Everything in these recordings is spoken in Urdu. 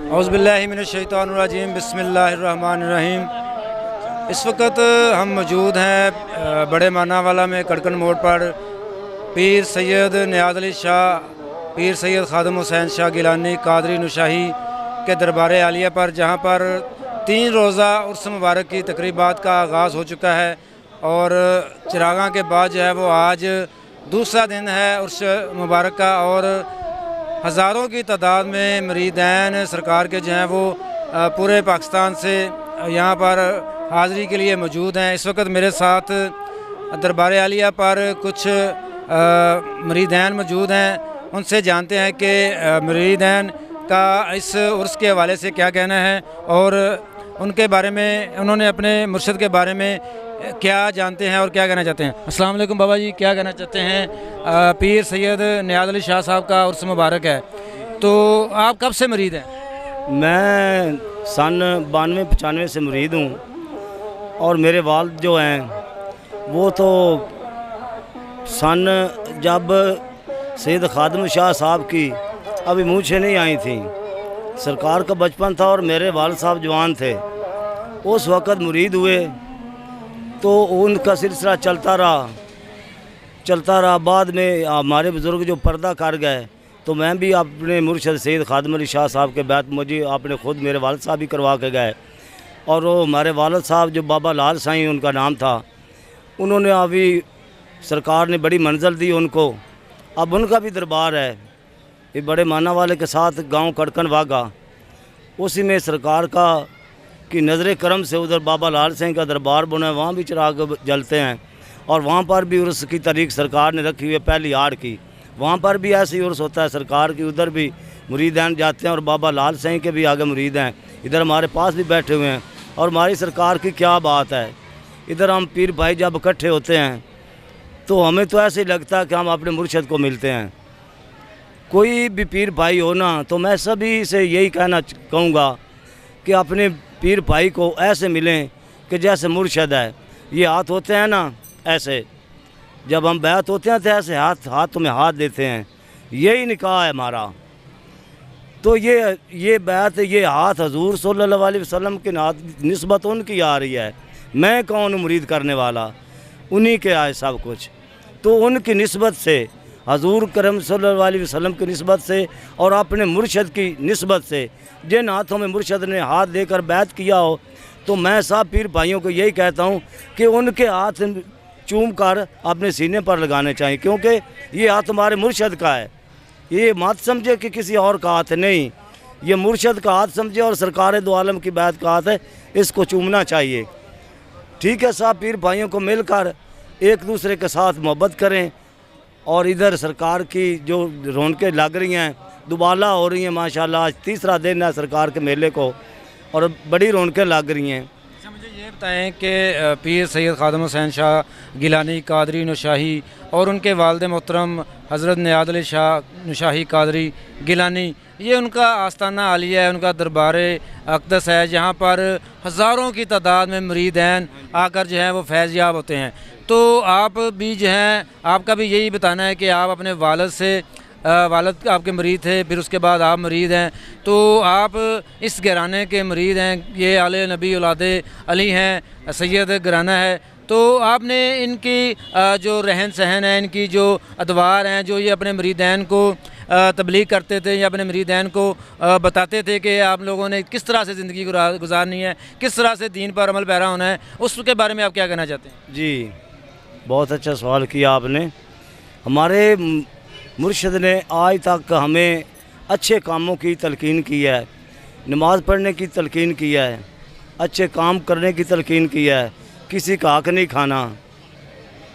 اعوذ باللہ من الشیطان الرجیم، بسم اللہ الرحمن الرحیم۔ اس وقت ہم موجود ہیں بڑے مانا والا میں کڑکن موڑ پر پیر سید نیاز علی شاہ، پیر سید خادم حسین شاہ گیلانی قادری نشاہی کے دربار عالیہ پر، جہاں پر 3 روزہ عرس مبارک کی تقریبات کا آغاز ہو چکا ہے اور چراغاں کے بعد جو ہے وہ آج دوسرا دن ہے عرس مبارک کا، اور ہزاروں کی تعداد میں مریدین سرکار کے جو ہیں وہ پورے پاکستان سے یہاں پر حاضری کے لیے موجود ہیں۔ اس وقت میرے ساتھ دربار عالیہ پر کچھ مریدین موجود ہیں، ان سے جانتے ہیں کہ مریدین کا اس عرس کے حوالے سے کیا کہنا ہے اور ان کے بارے میں، انہوں نے اپنے مرشد کے بارے میں کیا جانتے ہیں اور کیا کہنا چاہتے ہیں۔ السلام علیکم بابا جی، کیا کہنا چاہتے ہیں؟ پیر سید نیاز علی شاہ صاحب کا عرس مبارک ہے، تو آپ کب سے مرید ہیں؟ میں سن 92-95 سے مرید ہوں، اور میرے والد جو ہیں وہ تو سن جب سید خادم شاہ صاحب کی ابھی مونچھیں نہیں آئی تھیں، سرکار کا بچپن تھا اور میرے والد صاحب جوان تھے، اس وقت مرید ہوئے تو ان کا سلسلہ چلتا رہا۔ بعد میں ہمارے بزرگ جو پردہ کر گئے تو میں بھی اپنے مرشد سید خادم علی شاہ صاحب کے بیعت مجھے آپ نے خود میرے والد صاحب ہی کروا کے گئے، اور وہ ہمارے والد صاحب جو بابا لال سائیں ان کا نام تھا، انہوں نے ابھی سرکار نے بڑی منزل دی ان کو، اب ان کا بھی دربار ہے یہ بڑے مانا والے کے ساتھ گاؤں کڑکن واگا، اسی میں سرکار کی نظر کرم سے ادھر بابا لال سائیں کا دربار بنا ہے، وہاں بھی چراغ جلتے ہیں، اور وہاں پر بھی عرس کی تاریخ سرکار نے رکھی ہوئی ہے پہلی آڑ کی، وہاں پر بھی ایسے ہی عرس ہوتا ہے سرکار کی، ادھر بھی مریدین جاتے ہیں، اور بابا لال سائیں کے بھی آگے مرید ہیں، ادھر ہمارے پاس بھی بیٹھے ہوئے ہیں، اور ہماری سرکار کی کیا بات ہے، ادھر ہم پیر بھائی جب اکٹھے ہوتے ہیں تو ہمیں تو ایسے ہی لگتا ہے کہ ہم اپنے مرشد کو ملتے ہیں۔ کوئی بھی پیر بھائی ہونا تو میں سبھی سے یہی کہوں گا کہ اپنے پیر بھائی کو ایسے ملیں کہ جیسے مرشد ہے، یہ ہاتھ ہوتے ہیں نا ایسے، جب ہم بیعت ہوتے ہیں تو ایسے ہاتھ میں ہاتھ دیتے ہیں، یہی نکاح ہے ہمارا، تو یہ بیعت، یہ ہاتھ حضور صلی اللہ علیہ وسلم کے نسبت ان کی آ رہی ہے، میں کون ہوں مرید کرنے والا، انہی کے آئے سب کچھ، تو ان کی نسبت سے، حضور کرم صلی اللہ علیہ وسلم کی نسبت سے اور اپنے مرشد کی نسبت سے، جن ہاتھوں میں مرشد نے ہاتھ دے کر بیعت کیا ہو، تو میں سب پیر بھائیوں کو یہی کہتا ہوں کہ ان کے ہاتھ چوم کر اپنے سینے پر لگانے چاہیے، کیونکہ یہ ہاتھ ہمارے مرشد کا ہے، یہ مت سمجھے کہ کسی اور کا ہاتھ نہیں، یہ مرشد کا ہاتھ سمجھے اور سرکار دو عالم کی بیعت کا ہاتھ ہے، اس کو چومنا چاہیے۔ ٹھیک ہے، سب پیر بھائیوں کو مل کر ایک دوسرے کے ساتھ محبت کریں، اور ادھر سرکار کی جو رونقیں لگ رہی ہیں، دوبالا ہو رہی ہیں، ماشاءاللہ آج تیسرا دن ہے سرکار کے میلے کو، اور بڑی رونقیں لگ رہی ہیں۔ اچھا، مجھے یہ بتائیں کہ پیر سید خادم حسین شاہ گیلانی قادری نشاہی اور ان کے والد محترم حضرت نیاز علی شاہ نشاہی قادری گیلانی، یہ ان کا آستانہ عالیہ ہے، ان کا دربار اقدس ہے، جہاں پر ہزاروں کی تعداد میں مریدین آ کر جو ہیں وہ فیض یاب ہوتے ہیں، تو آپ بھی جو ہیں، آپ کا بھی یہی بتانا ہے کہ آپ اپنے والد سے، والد آپ کے مرید تھے، پھر اس کے بعد آپ مرید ہیں، تو آپ اس گھرانے کے مرید ہیں، یہ آل نبی اولاد علی ہیں، سید گھرانہ ہے، تو آپ نے ان کی جو رہن سہن ہے، ان کی جو ادوار ہیں، جو یہ اپنے مریدین کو تبلیغ کرتے تھے یا اپنے مریدین کو بتاتے تھے کہ آپ لوگوں نے کس طرح سے زندگی گزارنی ہے، کس طرح سے دین پر عمل پیرا ہونا ہے، اس کے بارے میں آپ کیا کہنا چاہتے ہیں؟ جی، بہت اچھا سوال کیا آپ نے۔ ہمارے مرشد نے آج تک ہمیں اچھے کاموں کی تلقین کی ہے، نماز پڑھنے کی تلقین کی ہے، اچھے کام کرنے کی تلقین کی ہے، کسی کا حق نہیں کھانا،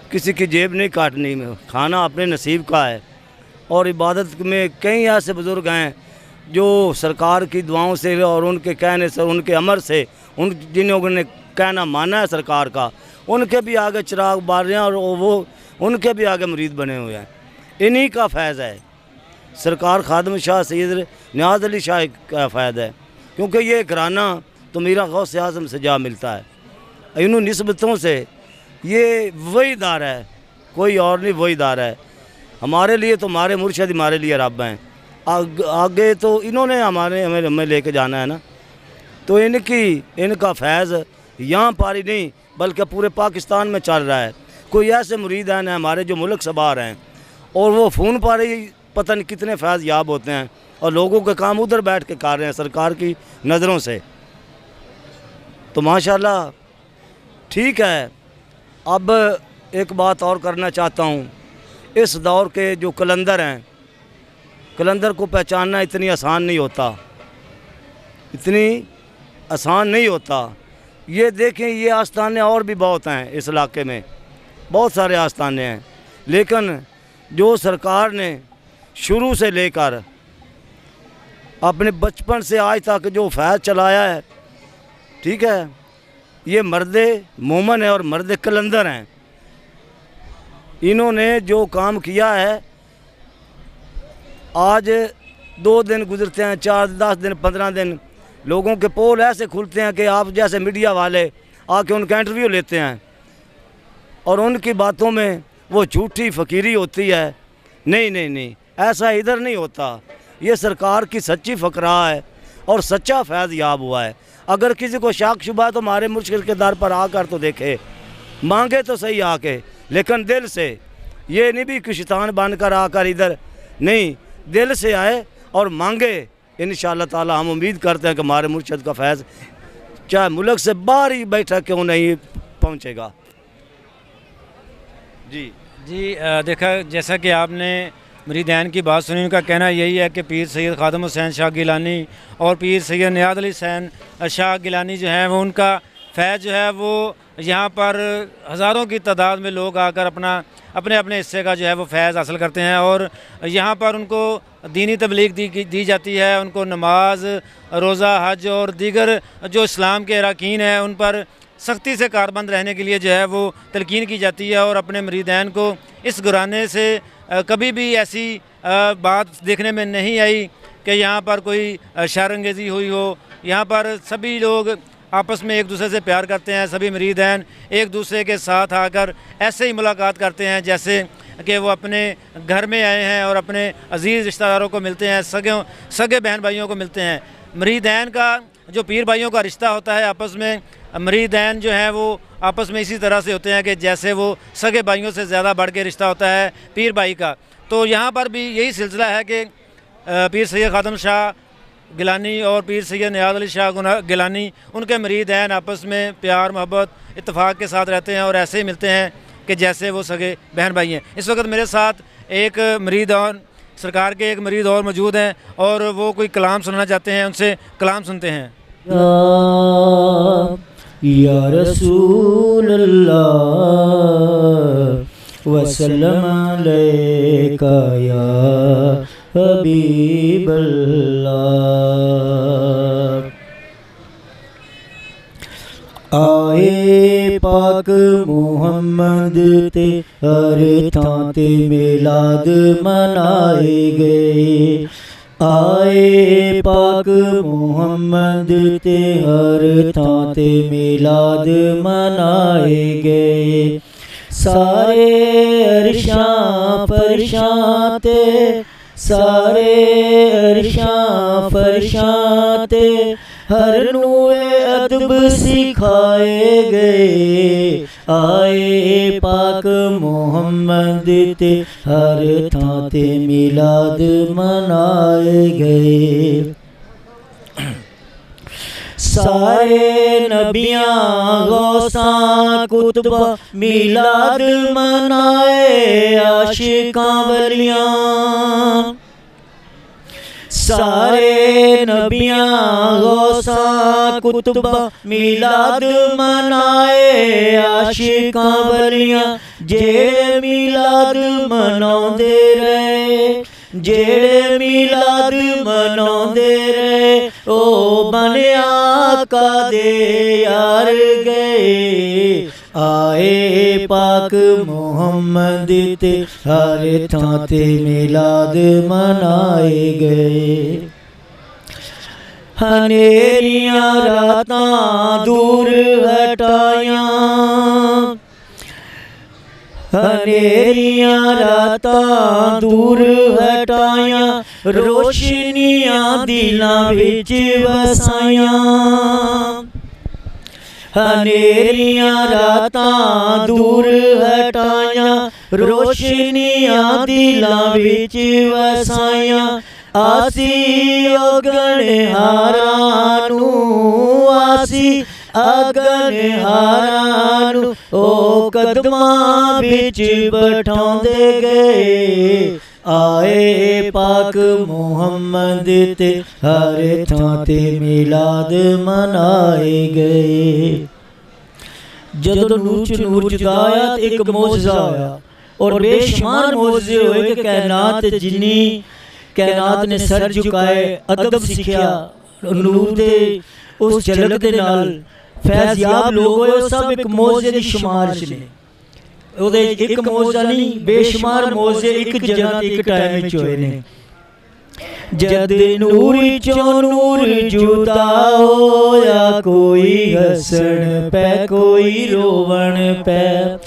کسی کی جیب نہیں کاٹنی، کھانا اپنے نصیب کا ہے، اور عبادت میں کئی ایسے بزرگ ہیں جو سرکار کی دعاؤں سے اور ان کے کہنے سے، ان کے امر سے، جنہوں نے کہنا مانا ہے سرکار کا، ان کے بھی آگے چراغ بار رہے ہیں، اور وہ ان کے بھی آگے مرید بنے ہوئے ہیں، انہی کا فیض ہے، سرکار خادم شاہ سید نیاز علی شاہ کا فیض ہے، کیونکہ یہ گھرانہ تو میرا غوث اعظم سے جا ملتا ہے، انہوں نسبتوں سے یہ وہی دار ہے، کوئی اور نہیں، وہی دار ہے، ہمارے لیے تو ہمارے مرشد ہمارے لیے رب ہیں، آگے تو انہوں نے ہمیں لے کے جانا ہے نا. تو ان کا فیض یہاں پر ہی نہیں بلکہ پورے پاکستان میں چل رہا ہے. کوئی ایسے مریدین ہیں ہمارے جو ملک سے باہر ہیں اور وہ فون پر ہی پتہ نہیں کتنے فیض یاب ہوتے ہیں اور لوگوں کے کام ادھر بیٹھ کے کر رہے ہیں سرکار کی نظروں سے. تو ماشاءاللہ ٹھیک ہے. اب ایک بات اور کرنا چاہتا ہوں. اس دور کے جو کلندر ہیں، کلندر کو پہچاننا اتنی آسان نہیں ہوتا. یہ دیکھیں یہ آستانے اور بھی بہت ہیں اس علاقے میں، بہت سارے آستانے ہیں، لیکن جو سرکار نے شروع سے لے کر اپنے بچپن سے آج تک جو فیض چلایا ہے، ٹھیک ہے، یہ مرد مومن ہے اور مرد کلندر ہیں. انہوں نے جو کام کیا ہے، آج 2 دن گزرتے ہیں، 4 10 دن 15 دن لوگوں کے پول ایسے کھلتے ہیں کہ آپ جیسے میڈیا والے آ کے ان کا انٹرویو لیتے ہیں اور ان کی باتوں میں وہ جھوٹی فقیری ہوتی ہے. نہیں، ایسا ادھر نہیں ہوتا. یہ سرکار کی سچی فقرہ ہے اور سچا فیض یاب ہوا ہے. اگر کسی کو شک شبہ ہے تو ہمارے مشکل کے در پر آ کر تو دیکھے، مانگے تو صحیح آ کے، لیکن دل سے. یہ نہیں بھی کہ شیطان بن کر آ کر ادھر نہیں، دل سے آئے اور مانگے. انشاءاللہ تعالی ہم امید کرتے ہیں کہ ہمارے مرشد کا فیض چاہے ملک سے باہر ہی بیٹھا کیوں نہیں پہنچے گا. جی دیکھا جیسا کہ آپ نے مریدین کی بات سنی، ان کا کہنا یہی ہے کہ پیر سید خادم حسین شاہ گیلانی اور پیر سید نیاز علی حسین شاہ گیلانی جو ہیں وہ ان کا فیض جو ہے وہ یہاں پر ہزاروں کی تعداد میں لوگ آ کر اپنے حصے کا جو ہے وہ فیض حاصل کرتے ہیں اور یہاں پر ان کو دینی تبلیغ دی جاتی ہے. ان کو نماز، روزہ، حج اور دیگر جو اسلام کے اراکین ہیں ان پر سختی سے کاربند رہنے کے لیے جو ہے وہ تلقین کی جاتی ہے. اور اپنے مریدین کو اس گھرانے سے کبھی بھی ایسی بات دیکھنے میں نہیں آئی کہ یہاں پر کوئی شر انگیزی ہوئی ہو. یہاں پر سبھی لوگ آپس میں ایک دوسرے سے پیار کرتے ہیں. سبھی مریدین ایک دوسرے کے ساتھ آ کر ایسے ہی ملاقات کرتے ہیں جیسے کہ وہ اپنے گھر میں آئے ہیں اور اپنے عزیز رشتہ داروں کو ملتے ہیں، سگے بہن بھائیوں کو ملتے ہیں. مریدین کا جو پیر بھائیوں کا رشتہ ہوتا ہے آپس میں، مریدین جو ہیں وہ آپس میں اسی طرح سے ہوتے ہیں کہ جیسے وہ سگے بھائیوں سے زیادہ بڑھ کے رشتہ ہوتا ہے پیر بھائی کا. تو یہاں پر بھی یہی سلسلہ ہے کہ پیر سید خادم شاہ گیلانی اور پیر سید نیاز علی شاہ گیلانی ان کے مریدین آپس میں پیار محبت اتفاق کے ساتھ رہتے ہیں اور ایسے ہی ملتے ہیں کہ جیسے وہ سگے بہن بھائی ہیں. اس وقت میرے ساتھ ایک مرید اور سرکار کے ایک مرید اور موجود ہیں اور وہ کوئی کلام سننا چاہتے ہیں. ان سے کلام سنتے ہیں. یا رسول اللہ وسلم علیکہ یا حبیب اللہ. آئے پاک محمد تے ہر تھاں تے میلاد منائے گئے. آئے پاک محمد تے ہر تھاں تے میلاد منائے گئے. سارے عرشاں فرشاں تے سارے عرشاں فرشاں تے ہر نوع ادب سکھائے گئے. آئے پاک محمد تے ہر تھاں تے میلاد منائے گئے. سارے نبیاں غوثاں کتبہ میلاد منائے عاشقاں ولیاں. سارے نبیاں غوثاں کتبہ میلاد منائے عاشقاں ولیاں. جیڑے میلاد مناؤندے رہے جیڑے میلاد مناؤندے رہے او بنے آقا دے یار گئے. آئے پاک محمد تے ہر تھاں تے میلاد منائے گئے. ہنیریاں راتاں دور ہٹائیاں ਹਨੇਰੀਆਂ ਰਾਤਾਂ ਦੂਰ ਹਟਾਈਆਂ, ਰੋਸ਼ਨੀਆਂ ਦਿਲਾਂ ਵਿੱਚ ਵਸਾਈਆਂ। ਹਨੇਰੀਆਂ ਰਾਤਾਂ ਦੂਰ ਹਟਾਈਆਂ, ਰੋਸ਼ਨੀਆਂ ਦਿਲਾਂ ਵਿੱਚ ਵਸਾਈਆਂ। ਆਸੀ ਅਗਨਹਾਰਾਂ ਨੂੰ, ਆਸੀ ਅਗਨਹਾਰਾਂ ਨੂੰ ਉਹ ਕਦਮਾਂ ਵਿੱਚ ਬਿਠਾਉਂਦੇ ਗਏ। ਆਏ ਪਾਕ ਮੁਹੰਮਦ ਤੇ ਹਰ ਥਾਂ ਤੇ ਮਿਲਾਦ ਮਨਾਏ ਗਏ। ਜਦੋਂ ਨੂਰ ਚ ਨੂਰ ਜੁਦਾਇਆ ਤੇ ਇੱਕ ਮੌਜਜ਼ਾ ਹੋਇਆ اور بےشمار معجزے ہوئے کہ کائنات جنی کائنات نے سر جھکائے، ادب سیکھیا نور دے اس جھلک دے نال فیض یاب لوگ ہوئے، سب ایک معجزے دی شمار چ نے۔ ਉਹਦੇ ਇੱਕ ਮੌਜਜ਼ਾ ਨਹੀਂ ਬੇਸ਼ੁਮਾਰ ਮੌਜਜ਼ੇ ਇੱਕ ਜਗ੍ਹਾ ਤੇ ਇੱਕ ਟਾਈਮ ਵਿੱਚ ਹੋਏ ਨੇ। ਜਦ ਨੂਰ ਚੋਂ ਨੂਰ ਜੁਦਾ ਹੋਇਆ, ਕੋਈ ਹੱਸਣ ਪੈ ਕੋਈ ਰੋਵਣ ਪੈ।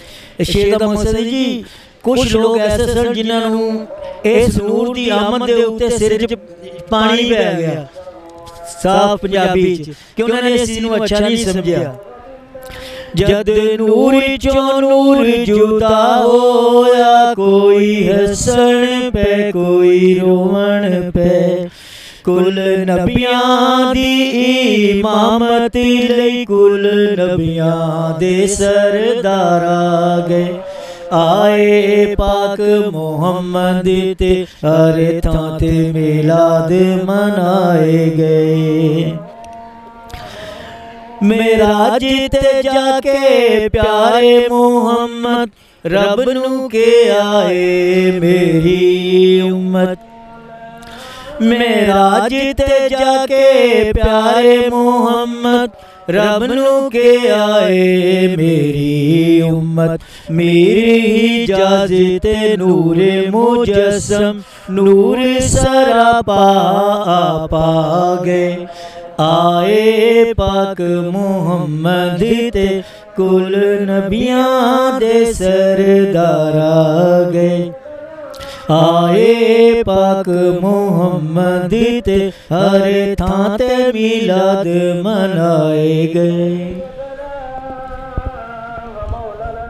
ਸ਼ੇਰ ਦਾ ਮਕਸਦ ਹੈ ਜੀ ਕੁਝ ਲੋਕ ਐਸੇ ਸਨ ਜਿਨ੍ਹਾਂ ਨੂੰ ਇਸ ਨੂਰ ਦੀ ਆਮਦ ਦੇ ਉੱਤੇ ਸਿਰ 'ਚ ਪਾਣੀ ਪੈ ਗਿਆ ਸਾਫ਼ ਪੰਜਾਬੀ 'ਚ ਕਿ ਉਹਨਾਂ ਨੇ ਇਸ ਨੂੰ ਅੱਛਾ ਨਹੀਂ ਸਮਝਿਆ। ਜਦ ਨੂਰ ਚੋਂ ਨੂਰ ਜੁਦਾ ਹੋਇਆ, ਕੋਈ ਹੱਸਣ ਪੈ ਕੋਈ ਰੋਵਣ ਪੈ। ਕੁੱਲ ਨਬੀਆਂ ਦੀ ਇਮਾਮਤ ਲਈ ਕੁੱਲ ਨਬੀਆਂ ਦੇ ਸਰਦਾਰ ਆ ਗਏ। ਆਏ ਪਾਕ ਮੁਹੰਮਦ ਤੇ ਹਰ ਥਾਂ ਤੇ ਮਿਲਾਦ ਮਨਾਏ ਗਏ। معراج تے جا کے پیارے محمد رب نو کے آئے میری امت۔ معراج تے جا کے پیارے محمد رب نو کے آئے میری امت۔ میری اجازت نور مجسم نور سراپا پا گئے۔ آئے پاک محمد تے کل نبیاں دے سردار آ گئے۔ آئے پاک محمد تے ہر تھاں تے میلاد منائے گئے۔